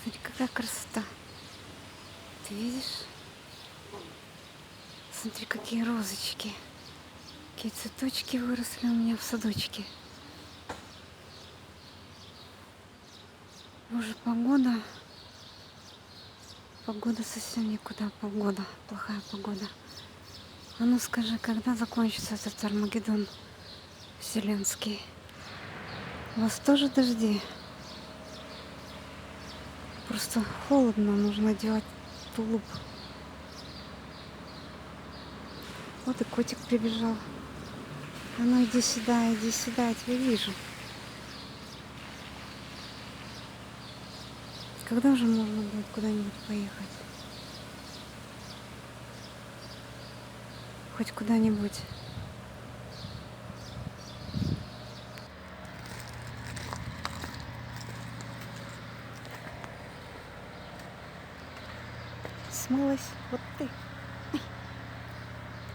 Смотри, какая красота. Ты видишь? Смотри, какие розочки. Какие цветочки выросли у меня в садочке. Боже, погода. Погода совсем никуда. Погода. Плохая погода. А ну скажи, когда закончится этот Армагеддон вселенский? У вас тоже дожди? Просто холодно, нужно делать тулуп. Вот и котик прибежал. А ну иди сюда, я тебя вижу. Когда уже можно будет куда-нибудь поехать? Хоть куда-нибудь. Смылась вот ты.